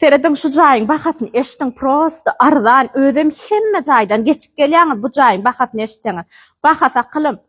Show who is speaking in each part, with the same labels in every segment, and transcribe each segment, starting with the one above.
Speaker 1: Seredin şu jayın bakatını eştin prosto ardan özüm hemme jaydan geçip gelýäňiz bu jayın bakatını eşitdiňiz. Bakasa kılım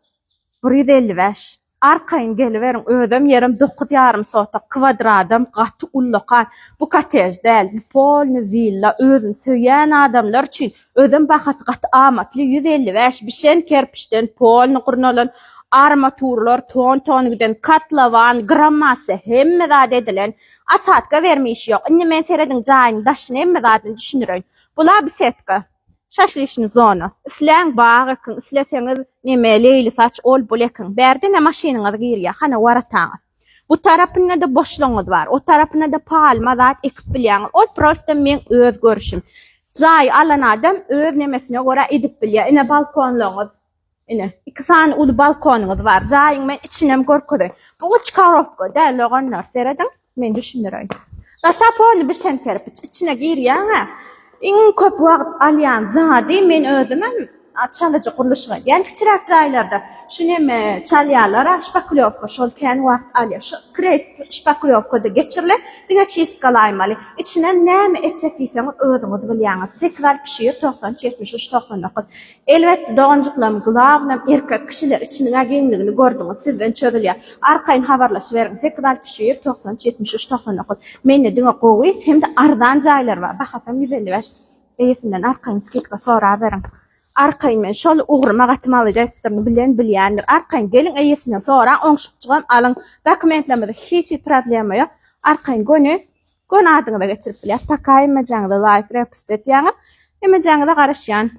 Speaker 1: 155. Arkayın geliverin özüm yerim 9,5 sota kvadradym gaty ullokan. Bu kotej däl, bu polny villa özün söýän adamlar üçin özüm bakasy gaty amatly 155 bişen kerpiçden polny gurnalan armaturlar ton giden katlawan grammasy hemme zat edilen asatka vermiş ýok. Indi men seredin jaýyny daşyny hemme zatyn düşünýän. Bula bir setka. Şaşlyşny zona. Isläň bagykyň, isleseňiz neme leýli saç ol bolekiň. Berde ne maşynaňyz girýär, hana warataňyz. Bu tarapynda da boşluğunuz var. O tarapynda da palma zat ekip bilýäňiz. O prosto men öz görüşüm. Jaý alan adam öz nemesine göre edip bilýär. Ine balkonlaňyz. Ine iki sany ulu balkonuňyz var. Jaýyň men içinem görküdi. Bu çykaropka däl oganlar seredin. Men düşünýärem. Daşa pol bir şen kerpiç içine girýär. İň köp wagt alýan zady men özümem çalyjy guruluşga ýani kiçirak jaýlarda şu neme çalýarlar şpaklyovka şol kän wagt alýar. Şu kres şpaklyovkada geçirilir. Diňe çiskalaýmaly. İçine näme etjek diýseňiz özüňiz bilýäňiz. Sekral pişir 90 73 90 nakit. Elbetde doňjuklam glavnam erkek kişiler içiniň agengligini gördüňiz. Sizden çözelýär. Arkaýyn habarlaş berin. Sekral pişir 90 73 90 nakit. Menne diňe gowy hem de ardan jaýlar bar. Bahasam 155. Eýesinden arkaýyn skekga sora berin. Arkaýyn men şol ugruma gatmaly dästirni bilýändir. Arkaýyn gelin eýesine sonra oňşup çygan alyň dokumentlemede hiç problem ýok. Arkaýyn gön adyňyza geçirip bilýär. Takaýma jaňda like repost etýäňiz. Emme jaňda garaşýan.